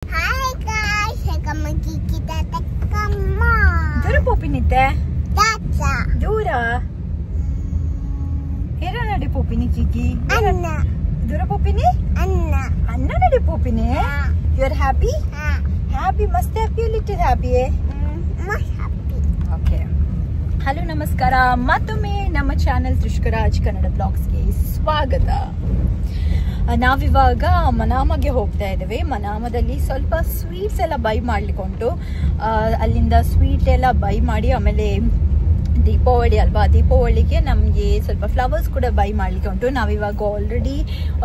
Hi guys, saya kita tekama. Dura popinite? Tata. Dura. Era nade popini Kiki. Anna. Dura popini? Anna. Anna nade popini? You are happy? Happy, must happy, little happy. Must happy. Okay. Hello ನಮಸ್ಕಾರ, ಮತ್ತೊಮ್ಮೆ ನಮ್ಮ channel ತ್ರಿಷ್ಕರಾಜ್ Kannada ಬ್ಲಾಗ್ಸ್ಗೆ ಸ್ವಾಗತ. ನಾವಿವಾಗ ಮನಾಮಗೆ ಹೋಗ್ತಾ ಇದ್ದೇವೆ. ಮನಾಮದಲ್ಲಿ ಸ್ವಲ್ಪ sweets ಎಲ್ಲ by ಮಾಡ್ಲಿಕ್ಕುಂಟು. ಅಲ್ಲಿಂದ ಸ್ವೀಟ್ ಎಲ್ಲ ಬೈ ಮಾಡಿ, ಆಮೇಲೆ ದೀಪಾವಳಿ ಅಲ್ವಾ, ದೀಪಾವಳಿಗೆ ನಮಗೆ ಸ್ವಲ್ಪ ಫ್ಲವರ್ಸ್ ಕೂಡ ಬೈ ಮಾಡ್ಲಿಕ್ಕೆ ಉಂಟು. ನಾವಿವಾಗ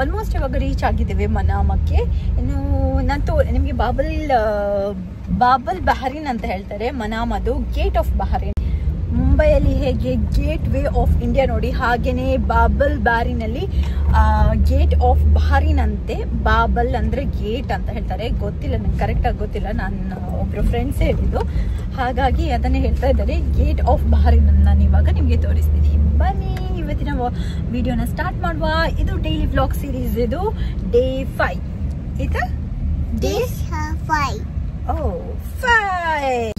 ಆಲ್ಮೋಸ್ಟ್ ಇವಾಗ ರೀಚ್ ಆಗಿದ್ದೇವೆ ಮನಾಮಕ್ಕೆ. ಇನ್ನು ನಾನು ನಿಮಗೆ ಬಾಬಲ್ ಬಹರೀನ್ ಅಂತ ಹೇಳ್ತಾರೆ. ಮನಾಮದು ಗೇಟ್ ಆಫ್ ಬಹರೀನ್. ಮುಂಬೈಯಲ್ಲಿ ಹೇಗೆ ಗೇಟ್ ವೇ ಆಫ್ ಇಂಡಿಯಾ ನೋಡಿ, ಹಾಗೇನೆ ಬಾಬಲ್ ಬಾರಿನಲ್ಲಿ ಗೇಟ್ ಆಫ್ ಬಹರೀನ್ ಅಂತೆ. ಬಾಬಲ್ ಅಂದ್ರೆ ಗೇಟ್ ಅಂತ ಹೇಳ್ತಾರೆ. ಗೊತ್ತಿಲ್ಲ, ನಂಗೆ ಕರೆಕ್ಟಾಗಿ ಗೊತ್ತಿಲ್ಲ, ನಾನು ಒಬ್ರು ಫ್ರೆಂಡ್ಸ್ ಹೇಳಿದ್ದು, ಹಾಗಾಗಿ ಅದನ್ನೇ ಹೇಳ್ತಾ ಇದ್ದಾರೆ. ಗೇಟ್ ಆಫ್ ಬಹರೀನ್ ನಾನು ಇವಾಗ ನಿಮಗೆ ತೋರಿಸ್ತೀನಿ. ಬನ್ನಿ ಇವತ್ತಿನ ವಿಡಿಯೋನ ಸ್ಟಾರ್ಟ್ ಮಾಡುವ. ಇದು ಡೈಲಿ ವ್ಲಾಗ್ ಸೀರೀಸ್, ಇದು ಡೇ 5. ಆಯ್ತಾ? ಡೇ 5.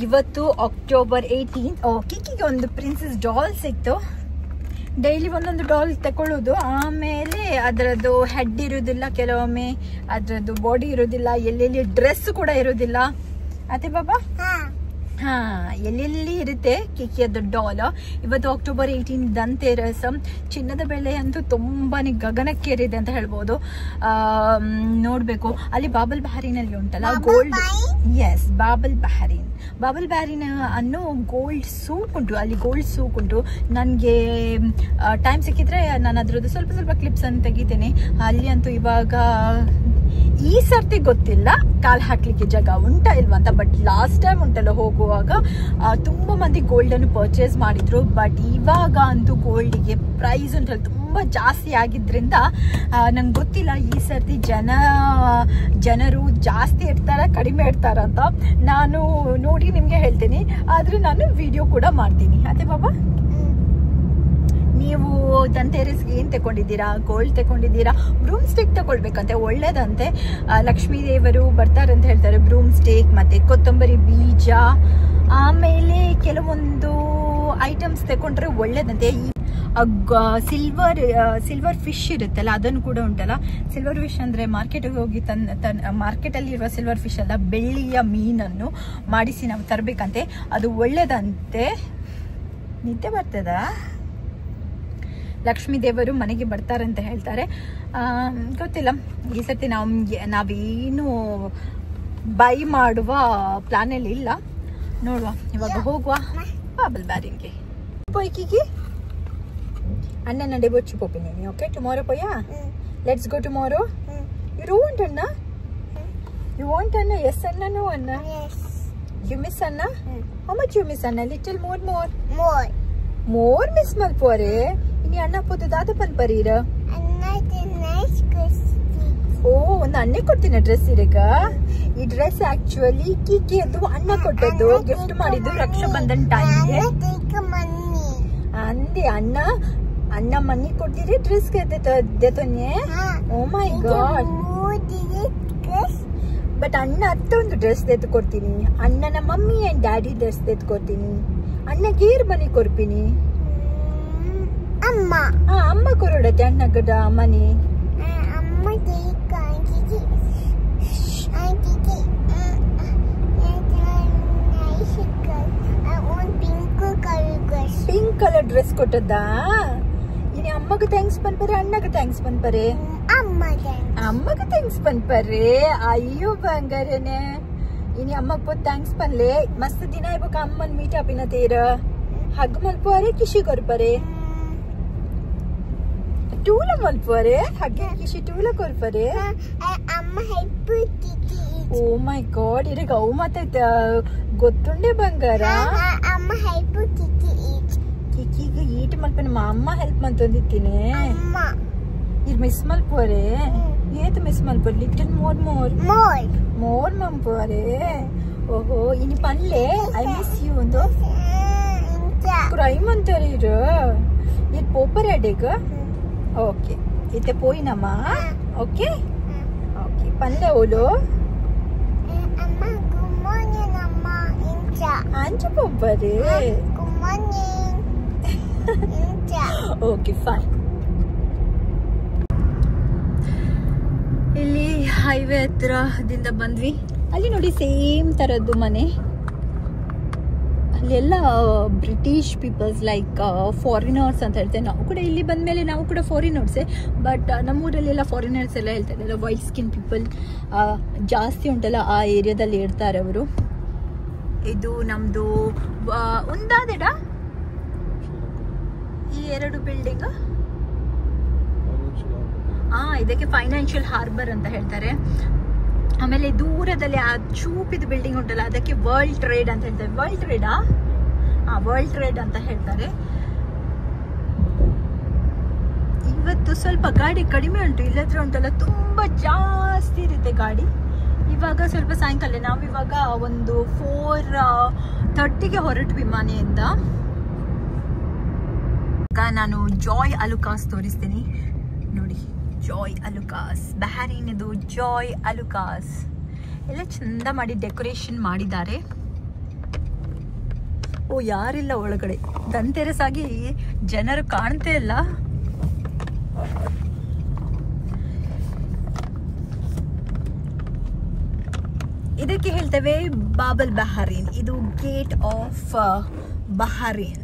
ಇವತ್ತು ಅಕ್ಟೋಬರ್ 18. ಕಿಕ್ಕಿಗೆ ಒಂದು ಪ್ರಿನ್ಸೆಸ್ ಡಾಲ್ ಸಿಕ್ತು. ಡೈಲಿ ಒಂದೊಂದು ಡಾಲ್ ತಗೊಳ್ಳೋದು, ಆಮೇಲೆ ಅದರದ್ದು ಹೆಡ್ ಇರೋದಿಲ್ಲ, ಕೆಲವೊಮ್ಮೆ ಅದರದ್ದು ಬಾಡಿ ಇರೋದಿಲ್ಲ, ಎಲ್ಲೆಲ್ಲಿ ಡ್ರೆಸ್ ಕೂಡ ಇರೋದಿಲ್ಲ. ಅದೇ ಬಾಬಾ, ಎಲ್ಲೆಲ್ಲಿ ಇರುತ್ತೆ ಕಿಕ್ಕಿಯದ್ದು ಡಾಲ್. ಇವತ್ತು ಅಕ್ಟೋಬರ್ 18 ಧನ್ತೆರಸ್. ಚಿನ್ನದ ಬೆಲೆ ಅಂತೂ ತುಂಬಾನೇ ಗಗನಕ್ಕೇರಿದೆ ಅಂತ ಹೇಳ್ಬೋದು. ನೋಡ್ಬೇಕು, ಅಲ್ಲಿ ಬಾಬಲ್ ಬಹರೀನಲ್ಲಿ ಉಂಟಲ್ಲ ಗೋಲ್ಡ್. ಎಸ್, ಬಾಬಲ್ ಬಹರೀನ್ ಅನ್ನೋ ಗೋಲ್ಡ್ ಸೂಕ್ ಉಂಟು. ಅಲ್ಲಿ ಗೋಲ್ಡ್ ಸೂಕ್ ಉಂಟು. ನನಗೆ ಟೈಮ್ ಸಿಕ್ಕಿದ್ರೆ ನಾನು ಅದ್ರದ್ದು ಸ್ವಲ್ಪ ಕ್ಲಿಪ್ಸ್ ಅನ್ನು ತೆಗಿತೇನೆ. ಅಲ್ಲಿ ಅಂತೂ ಇವಾಗ ಈ ಸರ್ತಿ ಗೊತ್ತಿಲ್ಲ ಕಾಲ್ ಹಾಕ್ಲಿಕ್ಕೆ ಜಾಗ ಉಂಟಾ ಇಲ್ವಾ ಅಂತ, ಬಟ್ ಲಾಸ್ಟ್ ಟೈಮ್ ಉಂಟಲ್ಲ ಹೋಗುವಾಗ ತುಂಬಾ ಮಂದಿ ಗೋಲ್ಡ್ ಅನ್ನು ಪರ್ಚೇಸ್ ಮಾಡಿದ್ರು. ಬಟ್ ಇವಾಗ ಅಂತೂ ಗೋಲ್ಡ್ಗೆ ಪ್ರೈಸ್ ಉಂಟಲ್ಲ ತುಂಬಾ ಜಾಸ್ತಿ ಆಗಿದ್ರಿಂದ ನಂಗೆ ಗೊತ್ತಿಲ್ಲ ಈ ಸರ್ತಿ ಜನರು ಜಾಸ್ತಿ ಇರ್ತಾರ ಕಡಿಮೆ ಇರ್ತಾರ ಅಂತ. ನಾನು ನೋಡಿ ನಿಮ್ಗೆ ಹೇಳ್ತೀನಿ, ಆದ್ರೆ ನಾನು ವಿಡಿಯೋ ಕೂಡ ಮಾಡ್ತೀನಿ. ಅದೇ ಬಾಬಾ, ನೀವು ಧನ್ತೆರಸ್ಗೆ ಏನ್ ತಗೊಂಡಿದ್ದೀರಾ? ಗೋಲ್ಡ್ ತಗೊಂಡಿದ್ದೀರಾ? ಬ್ರೂಮ್ ಸ್ಟೇಕ್ ತಗೊಳ್ಬೇಕಂತೆ, ಒಳ್ಳೇದಂತೆ. ಲಕ್ಷ್ಮೀ ದೇವರು ಬರ್ತಾರಂತ ಹೇಳ್ತಾರೆ. ಬ್ರೂಮ್ ಸ್ಟೇಕ್ ಮತ್ತೆ ಕೊತ್ತಂಬರಿ ಬೀಜ, ಆಮೇಲೆ ಕೆಲವೊಂದು ಐಟಮ್ಸ್ ತಗೊಂಡ್ರೆ ಒಳ್ಳೇದಂತೆ. ಸಿಲ್ವರ್ ಫಿಶ್ ಇರುತ್ತಲ್ಲ, ಅದನ್ನು ಕೂಡ ಉಂಟಲ್ಲ. ಸಿಲ್ವರ್ ಫಿಶ್ ಅಂದ್ರೆ ಮಾರ್ಕೆಟ್ಗೆ ಹೋಗಿ ಮಾರ್ಕೆಟಲ್ಲಿ ಇರುವ ಸಿಲ್ವರ್ ಫಿಶ್ ಅಲ್ಲ, ಬೆಳ್ಳಿಯ ಮೀನನ್ನು ಮಾಡಿಸಿ ನಾವು ತರಬೇಕಂತೆ. ಅದು ಒಳ್ಳೇದಂತೆ. ನಿದ್ದೆ ಬರ್ತದ? ಲಕ್ಷ್ಮೀ ದೇವರು ಮನೆಗೆ ಬರ್ತಾರಂತ ಹೇಳ್ತಾರೆ. ಗೊತ್ತಿಲ್ಲ, ಈ ಸರ್ತಿ ನಾವೇನು ಬೈ ಮಾಡುವ ಪ್ಲಾನಲ್ಲಿ ಇಲ್ಲ. ನೋಡುವ, ಇವಾಗ ಹೋಗುವ ಬಾಬಲ್ ಬಹರೀನ್ಗೆ. ಪೊಯ್ಕಿಗೆ ಅಣ್ಣ ನಡೆ ಬೊಚ್ಚು ಪೋಪಿನಿ. ಓಕೆ, ಟುಮಾರೋ ಪೊಯ್ಯ, let's go tomorrow. You don't ಅಣ್ಣ? ಯು ವಾಂಟ್ ಅಣ್ಣ? ಎಸ್ ಅಣ್ಣ, ನೋ ಅಣ್ಣ? ಯು ಮಿಸ್ ಅಣ್ಣ? ಹೌ ಮಚ್ ಯು ಮಿಸ್ ಅಣ್ಣ? ಲಿಟಲ್ ಮೋರ್ ಮಿಸ್ ಮಲ್ಪೋರೆ. ಇನಿ ಅಣ್ಣ ಪೋದು ದಾದ ಪನ್ ಪರೀರ. ಒಂದು ಅಣ್ಣೆ ಕೊಡ್ತೀನಿ ಡ್ರೆಸ್ ಇರಗ. ಈ ಡ್ರೆಸ್ ಆಕ್ಚುಲಿ ಕಿಕ್ಕಿ ಅದು ಅಣ್ಣ ಕೊಟ್ಟದ್ದು, ಗಿಫ್ಟ್ ಮಾಡಿದ್ದು ರಕ್ಷಾಬಂಧನ್ ಟೈಮ್ಗೆ. ಅಂದೆ ಅಣ್ಣ ಮನಿ ಕೊಡ್ತೀರಿ ಡ್ರೆಸ್ ದೇತೊನ್ನೆ. Oh my god. ಬಟ್ ಅಣ್ಣ ಒಂದು ಡ್ರೆಸ್ ತೆತ್ತು ಕೊಡ್ತೀನಿ. ಅಣ್ಣನ ಮಮ್ಮಿ ಅಂಡ್ ಡ್ಯಾಡಿ ಡ್ರೆಸ್ ತೆತ್ತು ಕೊಡ್ತೀನಿ. ಅಣ್ಣ ಗೇರ್ ಬನಿ ಕೊರ್ಪಿನಿ. ಅಮ್ಮ ಕೊರಡತ್ತೆ ಅಣ್ಣಗಡ ಮನಿ. ಪಿಂಕ್ ಕಲರ್ ಡ್ರೆಸ್ ಕೊಟ್ಟದ್ದಾ? ಇನಿ ಅಮ್ಮಗ ಥ್ಯಾಂಕ್ಸ್ ಪನ್ಪರೆ, ಅಣ್ಣಗ ಥ್ಯಾಂಕ್ಸ್ ಪನ್ಪರೆ? ಅಮ್ಮಗ ಥ್ಯಾಂಕ್ಸ್ ಪನ್ಪರೆ. ಅಯ್ಯೋ ಬಂಗಾರನೆ, ಇನಿ ಅಮ್ಮಗ್ ಪೋದ್ ಥ್ಯಾಂಕ್ಸ್ ಪನ್ಲೆ. ಮಸ್ತ್ ದಿನ ಇವಾಗ ಅಮ್ಮನ್ ಮೀಟ್ ಆಪಿನ ತೀರ. ಹಗ್ ಮಲ್ಪೋರೆ, ಕಿಶಿ ಕೊರ್ಪರೆ. ಟೂಲ ಮಲ್ಪೋರೆ, ಹಗ್ಗೆ ಕಿಶಿ ಟೂಲ ಕೊರ್ಪರೆ. ಓ ಮೈ ಗಾಡ್, ಇರಗ ಅವು ಮತ್ತೆ ಗೊತ್ತುಂಡೆ ಬಂಗಾರ. ಕಿಕ್ಕಿಗೆ ಈಟ್ ಮಲ್ಪನೆ ಅಮ್ಮ ಹೆಲ್ಪ್ ಮಂತೊಂದಿತ್ತೀನಿ. ಇದು ಮಿಸ್ ಮಲ್ಪೋರೆ. ಏತು ಮಿಸ್ ಮಲ್ಪೋರೆ? ಲಿಟಲ್ ಮೋರ್ ಮಂಪೋರೆ. ಓಹೋ, ಇನಿ ಪನ್ಲೆ ಐ ಮಿಸ್ ಯು ಒಂದು ಕ್ರೈಮ್ ಅಂತಾರೆ ಇರು. ಇದು ಪೋಪರ್ ಅಡೆಗ. ಓಕೆ, ಇತ್ತೆ ಪೋಯಿನಮ್ಮ. ಓಕೆ, ಪಂದೆ ಓಲು ಅಂಚೆ ಒಬ್ಬರೇ. Good morning. Okay fine. ಇಲ್ಲಿ ಹೈವೇ ಹತ್ರದಿಂದ ಬಂದ್ವಿ. ಅಲ್ಲಿ ನೋಡಿ ಸೇಮ್ ತರದ್ದು ಮನೆ. ಅಲ್ಲೆಲ್ಲ ಬ್ರಿಟಿಷ್ ಪೀಪಲ್ಸ್ ಲೈಕ್ ಫಾರಿನರ್ಸ್ ಅಂತ ಹೇಳ್ತೇವೆ. ನಾವು ಕೂಡ ಇಲ್ಲಿ ಬಂದಮೇಲೆ ನಾವು ಕೂಡ ಫಾರಿನರ್ಸೇ, ಬಟ್ ನಮ್ಮೂರಲ್ಲಿ ಎಲ್ಲ ಫಾರಿನರ್ಸ್ ಎಲ್ಲ ಹೇಳ್ತಾರೆ, ಎಲ್ಲ ವೈಟ್ ಸ್ಕಿನ್ ಪೀಪಲ್ ಜಾಸ್ತಿ ಉಂಟಲ್ಲ ಆ ಏರಿಯಾದಲ್ಲಿ ಇರ್ತಾರೆ ಅವರು. ಇದು ನಮ್ಮದು ಒಂದಾದೆಡ ಈ 2 ಬಿಲ್ಡಿಂಗ್. ಇದಕ್ಕೆ ಫೈನಾನ್ಷಿಯಲ್ ಹಾರ್ಬರ್ ಅಂತ ಹೇಳ್ತಾರೆ. ಆಮೇಲೆ ದೂರದಲ್ಲಿ ಆ ಚೂಪಿದ ಬಿಲ್ಡಿಂಗ್ ಉಂಟಲ್ಲ ಅದಕ್ಕೆ ವರ್ಲ್ಡ್ ಟ್ರೇಡ್ ಅಂತ ಹೇಳ್ತಾರೆ. ವರ್ಲ್ಡ್ ಟ್ರೇಡಾ? ವರ್ಲ್ಡ್ ಟ್ರೇಡ್ ಅಂತ ಹೇಳ್ತಾರೆ. ಇವತ್ತು ಸ್ವಲ್ಪ ಗಾಡಿ ಕಡಿಮೆ ಉಂಟು. ಇಲ್ಲತ್ರ ಉಂಟಲ್ಲ ತುಂಬಾ ಜಾಸ್ತಿ ಇರುತ್ತೆ ಗಾಡಿ. ಇವಾಗ ಸ್ವಲ್ಪ ಸಾಯಂಕಾಲ ನಾವಿವಾಗ ಒಂದು 4:30ಗೆ ಹೊರಟ್ವಿ ಮನೆಯಿಂದ. ನಾನು ಜಾಯ್ ಅಲುಕಾಸ್ ತೋರಿಸ್ತೀನಿ ನೋಡಿ. ಜಾಯ್ ಅಲುಕಾಸ್, ಬಹರೀನ್ ಇದು ಜಾಯ್ ಅಲುಕಾಸ್. ಎಲ್ಲ ಚಂದ ಮಾಡಿ ಡೆಕೋರೇಷನ್ ಮಾಡಿದ್ದಾರೆ. ಓ ಯಾರಿಲ್ಲ ಒಳಗಡೆ, ಧನ್ತೆರಸ್ ಆಗಿ ಜನರು ಕಾಣ್ತೇ ಇಲ್ಲ. ಇದಕ್ಕೆ ಹೇಳ್ತೇವೆ ಬಾಬಲ್ ಬಹರೀನ್. ಇದು ಗೇಟ್ ಆಫ್ ಬಹರೀನ್.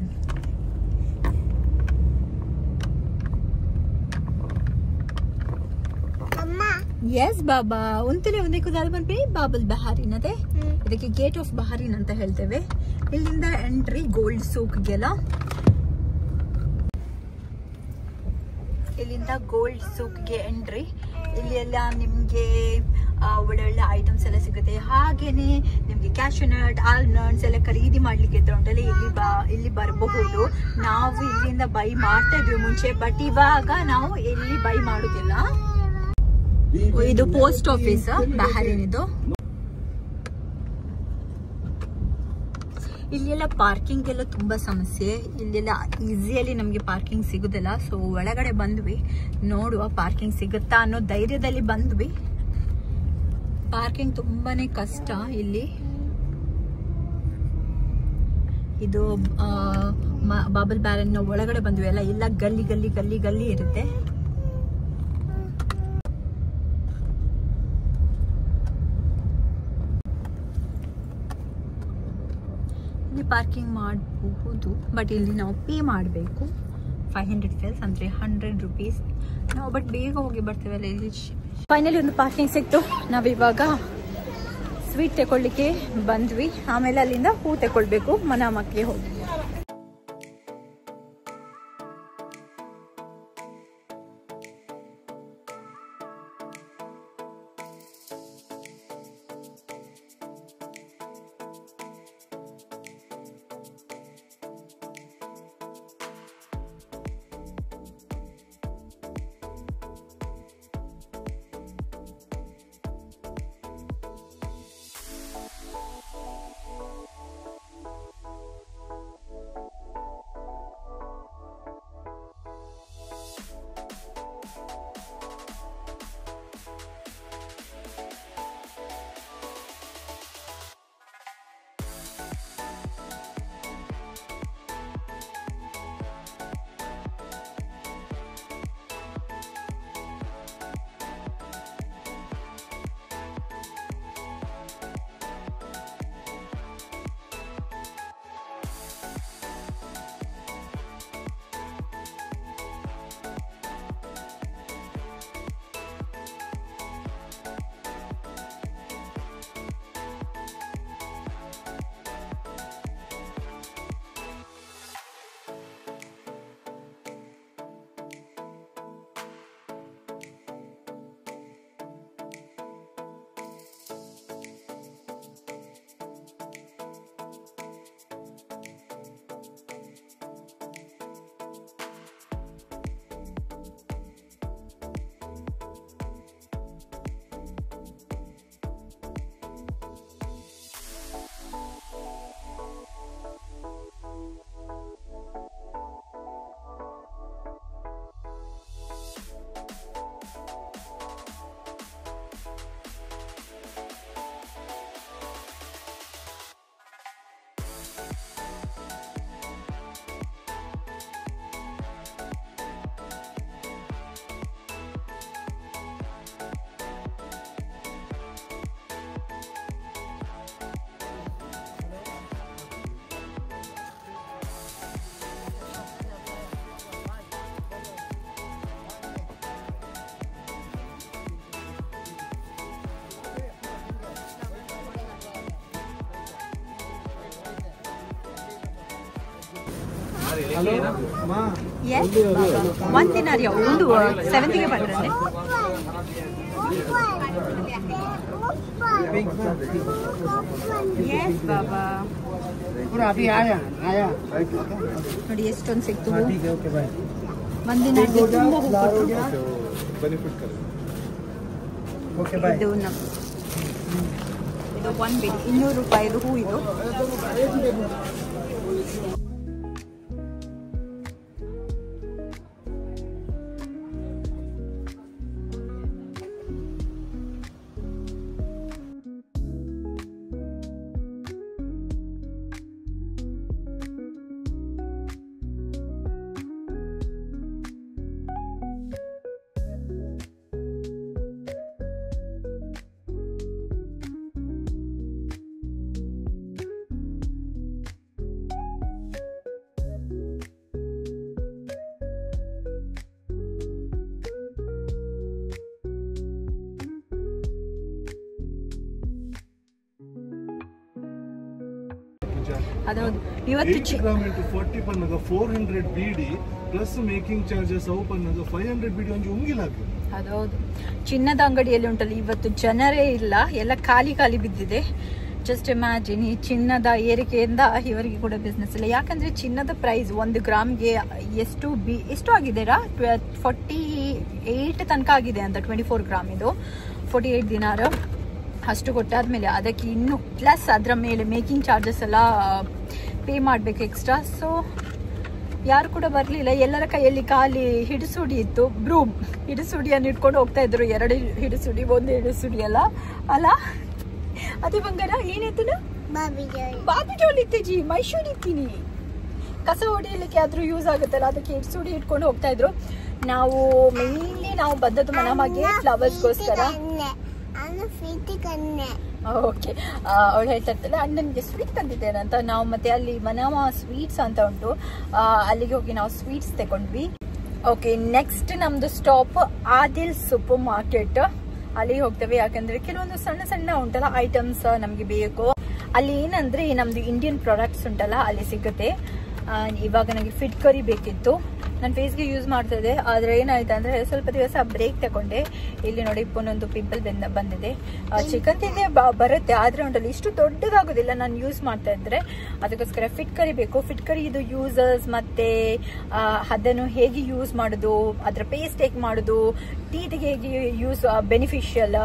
ಎಸ್ ಬಾಬಾ ಒಂತಲೇ ಒಂದೇ ಕುದಾಲ್ ಬಂದ್ವಿ ಬಾಬಲ್ ಬಹರೀನ್. ಅದೇ ಇದಕ್ಕೆ ಗೇಟ್ ಆಫ್ ಬಹರೀನ್ ಅಂತ ಹೇಳ್ತೇವೆ. ಇಲ್ಲಿಂದ ಎಂಟ್ರಿ ಗೋಲ್ಡ್ ಸೂಕ್ಗೆಲ್ಲ. ಇಲ್ಲಿಂದ ಗೋಲ್ಡ್ ಸೂಕ್ಗೆ ಎಂಟ್ರಿ. ಇಲ್ಲಿ ಎಲ್ಲ ನಿಮ್ಗೆ ಒಳ್ಳೊಳ್ಳೆ ಐಟಮ್ಸ್ ಎಲ್ಲ ಸಿಗುತ್ತೆ. ಹಾಗೇನೆ ನಿಮ್ಗೆ ಕ್ಯಾಶ್ಯೂನಟ್, ಆಲ್ಮಂಡ್ಸ್ ಎಲ್ಲ ಖರೀದಿ ಮಾಡ್ಲಿಕ್ಕೆ ಇದ್ರೆ ಉಂಟಲ್ಲ ಇಲ್ಲಿ ಬರಬಹುದು. ನಾವು ಇಲ್ಲಿಂದ ಬೈ ಮಾಡ್ತಾ ಇದ್ವಿ ಮುಂಚೆ, ಬಟ್ ಇವಾಗ ನಾವು ಇಲ್ಲಿ ಬೈ ಮಾಡುದಿಲ್ಲ. ಇದು ಪೋಸ್ಟ್ ಆಫೀಸ್ ಬಹರೀನ್ ಇದು. ಇಲ್ಲೆಲ್ಲ ಪಾರ್ಕಿಂಗ್ ಎಲ್ಲ ತುಂಬಾ ಸಮಸ್ಯೆ. ಇಲ್ಲೆಲ್ಲ ಈಸಿಯಲ್ಲಿ ನಮ್ಗೆ ಪಾರ್ಕಿಂಗ್ ಸಿಗುದಿಲ್ಲ. ಸೊ ಒಳಗಡೆ ಬಂದ್ವಿ, ನೋಡುವ ಪಾರ್ಕಿಂಗ್ ಸಿಗುತ್ತಾ ಅನ್ನೋ ಧೈರ್ಯದಲ್ಲಿ ಬಂದ್ವಿ. ಪಾರ್ಕಿಂಗ್ ತುಂಬಾನೇ ಕಷ್ಟ ಇಲ್ಲಿ. ಇದು ಬಾಬಲ್ ಬಹರೀನ್ ಒಳಗಡೆ ಬಂದ್ವಿ ಅಲ್ಲ, ಎಲ್ಲ ಗಲ್ಲಿ ಗಲ್ಲಿ ಗಲ್ಲಿ ಗಲ್ಲಿ ಇರುತ್ತೆ. ಇಲ್ಲಿ ಪಾರ್ಕಿಂಗ್ ಮಾಡಬಹುದು, ಬಟ್ ಇಲ್ಲಿ ನಾವು ಪೇ ಮಾಡಬೇಕು. 500 ಫೇಲ್ಸ್ ಅಂದ್ರೆ 100 ರೂಪೀಸ್. ನಾವು ಬಟ್ ಬೇಗ ಹೋಗಿ ಬರ್ತೇವಲ್ಲ ಇಲ್ಲಿ. ಫೈನಲಿ ಒಂದು ಪಾರ್ಕಿಂಗ್ ಸಿಕ್ತು. ನಾವಿವಾಗ ಸ್ವೀಟ್ ತಗೊಳ್ಳಿಕ್ಕೆ ಬಂದ್ವಿ. ಆಮೇಲೆ ಅಲ್ಲಿಂದ ಹೂ ತಗೊಳ್ಬೇಕು, ಮನಾಮಕ್ಕೆ ಹೋಗಿ. Yes, one dinar ya. Undu 70 Padre. Yes, Baba. पूरा अभी आया ನೋಡಿ ಎಷ್ಟೊಂದು ಸಿಕ್ತು. ಒಂದು ದಿನಕ್ಕೆ ತುಂಬಾ ಹೂ ಕೊಟ್ಟು. Okay by. ಇದು ಒಂದು ಬಿಡಿ 200 ರೂಪಾಯಿದು ಹೂ ಇದು. ಅದೌದು ಇವತ್ತು 8 ಗ್ರಾಮ್ ಇಂಟು 40 ಪನ್ನಗ 400 ಬಿಡಿ ಪ್ಲಸ್ ಮೇಕಿಂಗ್ ಚಾರ್ಜಸ್ ಅವು ಪನ್ನಗ 500 ಬಿಡಿ ಒಂದು ಉಂಗಿಲಾಗ್ತದೆ. ಅದೌದು ಚಿನ್ನದ ಅಂಗಡಿಯಲ್ಲಿ ಉಂಟಲ್ಲ ಇವತ್ತು ಜನರೇ ಇಲ್ಲ, ಎಲ್ಲ ಖಾಲಿ ಖಾಲಿ ಬಿದ್ದಿದೆ. ಜಸ್ಟ್ ಇಮ್ಯಾಜಿನ್, ಈ ಚಿನ್ನದ ಏರಿಕೆಯಿಂದ ಇವರಿಗೆ ಕೂಡ ಬಿಸ್ನೆಸ್ ಇಲ್ಲ. ಯಾಕಂದ್ರೆ ಚಿನ್ನದ ಪ್ರೈಸ್ 1 ಗ್ರಾಮ್ಗೆ ಎಷ್ಟು ಆಗಿದೆರಾ 48 ತನಕ ಆಗಿದೆ ಅಂತ. 24 ಗ್ರಾಮ್ ಇದು 48 ದಿನಾರ್ ಅಷ್ಟು ಕೊಟ್ಟಾದ್ಮೇಲೆ ಅದಕ್ಕೆ ಇನ್ನು ಪ್ಲಸ್ ಅದರ ಮೇಲೆ ಮೇಕಿಂಗ್ ಚಾರ್ಜಸ್ ಎಲ್ಲ ಪೇ ಮಾಡಬೇಕು ಎಕ್ಸ್ಟ್ರಾ. ಸೊ ಯಾರು ಕೂಡ ಬರಲಿಲ್ಲ. ಎಲ್ಲರ ಕೈಯಲ್ಲಿ ಖಾಲಿ ಹಿಡಿಸುಡಿ ಇತ್ತು, ಬ್ರೂಮ್ ಹಿಡಿಸುಡಿಯನ್ನು ಇಟ್ಕೊಂಡು ಹೋಗ್ತಾ ಇದ್ರು. 2 ಹಿಡಿಸುಡಿ 1 ಹಿಡಿಸುಡಿ ಅಲ್ಲ ಅದೇ ಬಂಗಾರ ಏನಾಯ್ತು? ಬಾಬಿ ಜೋಲ್ ಇತ್ತೀಜಿ ಮೈಸೂರು ಇತ್ತೀನಿ. ಕಸ ಹೊಡಿಯಲಿಕ್ಕೆ ಆದ್ರೂ ಯೂಸ್ ಆಗುತ್ತಲ್ಲ, ಅದಕ್ಕೆ ಹಿಡಿಸುಡಿ ಇಟ್ಕೊಂಡು ಹೋಗ್ತಾ ಇದ್ರು. ನಾವು ಮೇನ್ಲಿ ನಾವು ಬಂದದ್ದು ಮನಮಗೆ ಫ್ಲವರ್ಸ್ಗೋಸ್ಕರ. ಓಕೆ, ಅವಳು ಹೇಳ್ತಾ ಇರ್ತಾಳೆ ಅಣ್ಣನಿಗೆ ಸ್ವೀಟ್ ತಂದಿದ್ದೇನೆ ಅಂತ. ನಾವು ಮತ್ತೆ ಅಲ್ಲಿ ಮನಮ ಸ್ವೀಟ್ಸ್ ಅಂತ ಉಂಟು, ಅಲ್ಲಿಗೆ ಹೋಗಿ ನಾವು ಸ್ವೀಟ್ಸ್ ತಗೊಂಡ್ವಿ. ಓಕೆ, ನೆಕ್ಸ್ಟ್ ನಮ್ದು ಸ್ಟಾಪ್ ಆದಿಲ್ ಸೂಪರ್ ಮಾರ್ಕೆಟ್. ಅಲ್ಲಿಗೆ ಹೋಗ್ತೇವೆ. ಯಾಕಂದ್ರೆ ಕೆಲವೊಂದು ಸಣ್ಣ ಸಣ್ಣ ಉಂಟಲ್ಲ ಐಟಮ್ಸ್ ನಮ್ಗೆ ಬೇಕು. ಅಲ್ಲಿ ಏನಂದ್ರೆ ನಮ್ದು ಇಂಡಿಯನ್ ಪ್ರಾಡಕ್ಟ್ಸ್ ಉಂಟಲ್ಲ ಅಲ್ಲಿ ಸಿಗುತ್ತೆ. ಇವಾಗ ನನಗೆ ಫಿಟ್ ಕರಿ ಬೇಕಿತ್ತು, ನನ್ನ ಫೇಸ್ಗೆ ಯೂಸ್ ಮಾಡ್ತಾ ಇದ್ದೆ. ಆದರೆ ಏನಾಯ್ತು ಅಂದರೆ ಸ್ವಲ್ಪ ದಿವಸ ಬ್ರೇಕ್ ತಗೊಂಡೆ. ಇಲ್ಲಿ ನೋಡಿ ಒಂದೊಂದು ಪಿಂಪಲ್ ಬಂದಿದೆ. ಚಿಕನ್ ತಿಂದೆ ಬರುತ್ತೆ, ಆದರೆ ಉಂಟಲ್ಲ ಇಷ್ಟು ದೊಡ್ಡದಾಗೋದಿಲ್ಲ ನಾನು ಯೂಸ್ ಮಾಡ್ತಾ ಇದ್ರೆ. ಅದಕ್ಕೋಸ್ಕರ ಫಿಟ್ ಕರಿ ಬೇಕು. ಫಿಟ್ ಕರಿ ಇದು ಯೂಸರ್ಸ್ ಮತ್ತೆ ಅದನ್ನು ಹೇಗೆ ಯೂಸ್ ಮಾಡೋದು, ಅದರ ಪೇಸ್ಟ್ ಹೇಗೆ ಮಾಡೋದು, ಟೀತ್ಗೆ ಹೇಗೆ ಯೂಸ್ ಬೆನಿಫಿಷಿಯಲ್,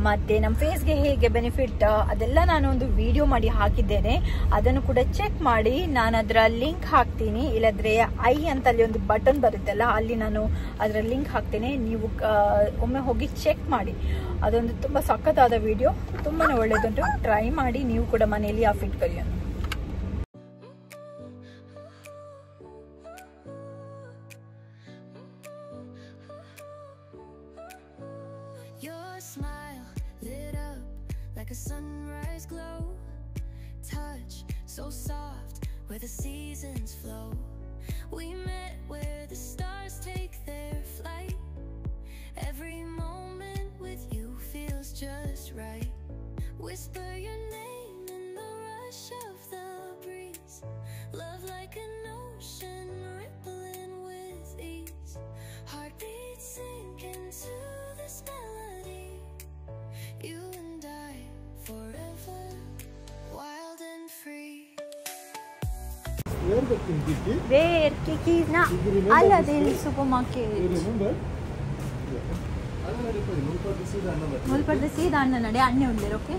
ಮತ್ತೆ ನಮ್ಮ ಫೇಸ್ಗೆ ಹೇಗೆ ಬೆನಿಫಿಟ್, ಅದೆಲ್ಲ ನಾನು ಒಂದು ವಿಡಿಯೋ ಮಾಡಿ ಹಾಕಿದ್ದೇನೆ. ಅದನ್ನು ಕೂಡ ಚೆಕ್ ಮಾಡಿ. ನಾನು ಅದರ ಲಿಂಕ್ ಹಾಕ್ತೀನಿ, ಇಲ್ಲದ್ರೆ ಐ ಅಂತ ಅಲ್ಲಿ ಒಂದು ಬಟನ್ ಬರುತ್ತಲ್ಲ ಅಲ್ಲಿ ನಾನು ಅದರ ಲಿಂಕ್ ಹಾಕ್ತೇನೆ. ನೀವು ಒಮ್ಮೆ ಹೋಗಿ ಚೆಕ್ ಮಾಡಿ. ಅದೊಂದು ತುಂಬಾ ಸಖತ್ತಾದ ವಿಡಿಯೋ, ತುಂಬಾನೇ ಒಳ್ಳೇದುಂಟು. ಟ್ರೈ ಮಾಡಿ ನೀವು ಕೂಡ ಮನೆಯಲ್ಲಿ ಆ fit ಕರಿಯನ್ನು. Like a sunrise glow, touch so soft where the seasons flow. We met where the stars take their flight. Every moment with you feels just right. Whisper your name in the rush of the breeze. Love like an ocean rippling with ease. Heartbeats sink into this melody. You and I forever, wild and free. Where Kiki's na Aladil supermarket. ಮುಲ್ಪಡ್ದ ಸೀದಾ ಅಣ್ಣ ನಡೆ ಅಣ್ಣೆ ಉಂಡಿರು. Okay,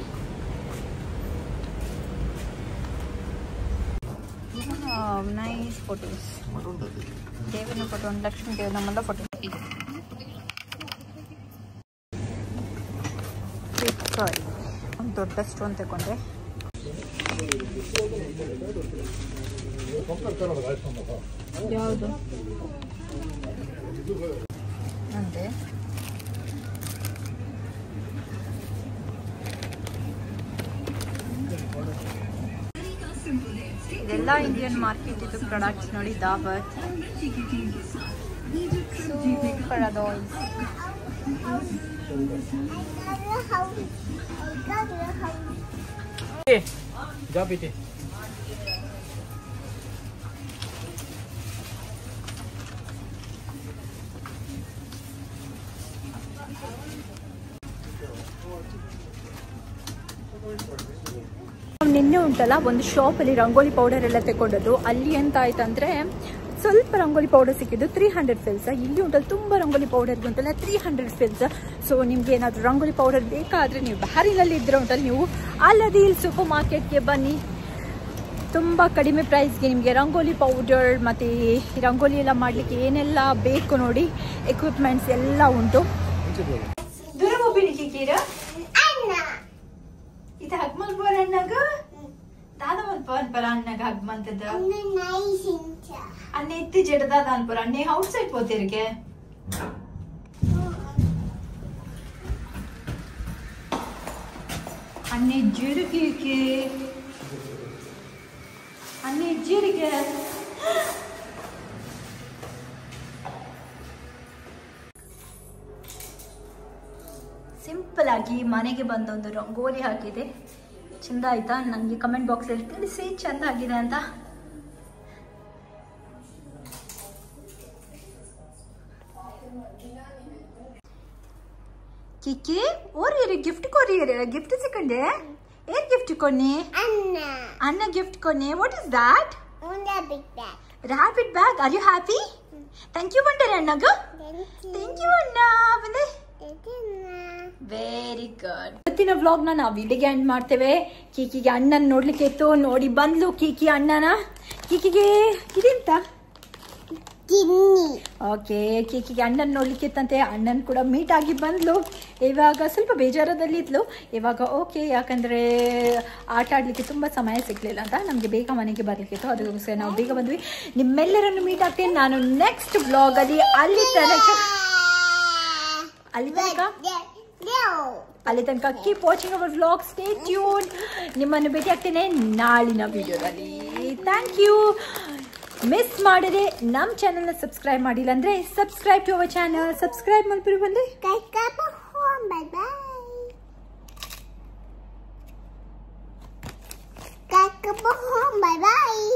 nice photos. ದೇವನ photo ಉಂಟು, ಲಕ್ಷ್ಮೀ ದೇವ್ ನಮ್ಮೆಲ್ಲ photo. ದೊಡ್ಡಷ್ಟು ಅಂತ ತಗೊಂಡೆ. ಯಾವುದು ಅಂತೆ ಇದೆಲ್ಲ ಇಂಡಿಯನ್ ಮಾರ್ಕೆಟ್ ಇದು ಪ್ರಾಡಕ್ಟ್ಸ್ ನೋಡಿ. ದಾಬತ್ ಸೂಪರ್ ಅದು. ನಿನ್ನೆ ಉಂಟಲ್ಲ ಒಂದು ಶಾಪಲ್ಲಿ ರಂಗೋಲಿ ಪೌಡರ್ ಎಲ್ಲ ತಗೊಂಡದ್ದು. ಅಲ್ಲಿ ಎಂತ ಆಯ್ತಂದ್ರೆ ಸ್ವಲ್ಪ ರಂಗೋಲಿ ಪೌಡರ್ ಸಿಕ್ಕಿದ್ದು 300 ಫಿಲ್ಸ್. ಇಲ್ಲಿ ಉಂಟಲ್ಲ ತುಂಬ ರಂಗೋಲಿ ಪೌಡರ್ಗೆ ಉಂಟಲ್ಲ 300 ಫಿಲ್ಸ್. ಸೊ ನಿಮ್ಗೆ ಏನಾದರೂ ರಂಗೋಲಿ ಪೌಡರ್ ಬೇಕಾದರೆ ನೀವು ಬ್ಯಾರಿನಲ್ಲಿ ಇದ್ರೆ ಉಂಟಲ್ಲ ನೀವು ಅಲ್ಲದೀಲ್ ಸೂಪರ್ ಮಾರ್ಕೆಟ್ಗೆ ಬನ್ನಿ. ತುಂಬ ಕಡಿಮೆ ಪ್ರೈಸ್ಗೆ ನಿಮಗೆ ರಂಗೋಲಿ ಪೌಡರ್ ಮತ್ತು ರಂಗೋಲಿ ಎಲ್ಲ ಮಾಡಲಿಕ್ಕೆ ಏನೆಲ್ಲ ಬೇಕು ನೋಡಿ ಎಕ್ವಿಪ್ಮೆಂಟ್ಸ್ ಎಲ್ಲ ಉಂಟು. ಇದು ಹಗ್ಮಲ್ ಬೋರ್ ಅಣ್ಣಗ ದಾದ ಮಲ್ಪವನ್ ಪರ ಅಣ್ಣಗ ಹಗ್ಮಂತದ ಅನ್ನ ಎತ್ತಿ ಜಡದಾದ ಅನ್ಪರ ಅಣ್ಣೆ ಔಟ್ ಸೈಡ್ ಪೋತಿರ್ಗೆ ಅನ್ನೆ ಜೀರಿಗೆ ಅನ್ನೆ ಜೀರಿಗೆ ಸಿಂಪಲ್ ಆಗಿ ಮನೆಗೆ ಬಂದೊಂದು ರಂಗೋಲಿ ಹಾಕಿದೆ. ಚಂದ ಆಯ್ತಾ? ನನಗೆ ಕಮೆಂಟ್ ಬಾಕ್ಸಲ್ಲಿ ತಿಳಿಸಿ ಚಂದ ಆಗಿದೆ ಅಂತ. ಕಿಕ್ಕಿ ಓರಿ ಗಿಫ್ಟ್ ಕೊರಿ ಗಿಫ್ಟ್ ಸಿಕ್ಕಂಡೆ ಏನ್ ಗಿಫ್ಟ್ ಕೊನ್ನಿ? ಅನ್ನ ಗಿಫ್ಟ್ ಕೊನ್ನಿ. What is that? Rabbit bag. Are you happy? Thank you ಬಂದರೆ ಅಣ್ಣಗ. ಥ್ಯಾಂಕ್ ಯು ಅಣ್ಣ. ಬಂದೆ ವೆರಿ ಗುಡ್. ಇವತ್ತಿನ ವ್ಲಾಗ್ನ ನಾವು ಇಲ್ಲಿಗೆ ಎಂಡ್ ಮಾಡ್ತೇವೆ. ಕೀಕಿಗೆ ಅಣ್ಣನ ನೋಡ್ಲಿಕ್ಕೆ ಇತ್ತು, ನೋಡಿ ಬಂದ್ಲು ಕೀಕಿ ಅಣ್ಣನ. ಕೀಕಿಗೆ ಇದೆಂತ ಓಕೆ ಕೀಕಿಗೆ ಅಣ್ಣನ ನೋಡ್ಲಿಕ್ಕೆ ಇತ್ತಂತೆ. ಅಣ್ಣನ್ ಕೂಡ ಮೀಟ್ ಆಗಿ ಬಂದ್ಲು. ಇವಾಗ ಸ್ವಲ್ಪ ಬೇಜಾರದಲ್ಲಿ ಇದ್ಲು. ಇವಾಗ ಓಕೆ, ಯಾಕಂದ್ರೆ ಆಟ ಆಡ್ಲಿಕ್ಕೆ ತುಂಬಾ ಸಮಯ ಸಿಗ್ಲಿಲ್ಲ ಅಂತ ನಮ್ಗೆ ಬೇಗ ಮನೆಗೆ ಬರ್ಲಿಕ್ಕಿತ್ತು. ಅದಕ್ಕೋಸ್ಕರ ನಾವು ಬೇಗ ಬಂದ್ವಿ. ನಿಮ್ಮೆಲ್ಲರನ್ನು ಮೀಟ್ ಆಗ್ತೇನೆ ನಾನು ನೆಕ್ಸ್ಟ್ ಬ್ಲಾಗ್ ಅಲ್ಲಿ. ಅಲ್ಲಿ ತನಕ keep watching our vlog. Stay tune. ನಿಮ್ಮನ್ನು ಭೇಟಿ ಆಗ್ತೇನೆ ನಾಳಿನ ವಿಡಿಯೋದಲ್ಲಿ. Thank you. ಮಿಸ್ ಮಾಡಿದೆ ನಮ್ಮ ಚಾನಲ್ನ ಸಬ್ಸ್ಕ್ರೈಬ್ ಮಾಡಿಲ್ಲ ಅಂದ್ರೆ subscribe to our channel. Subscribe ಮಾಡ್ಬಿಡಿ ಬಂದೆ. Bye bye.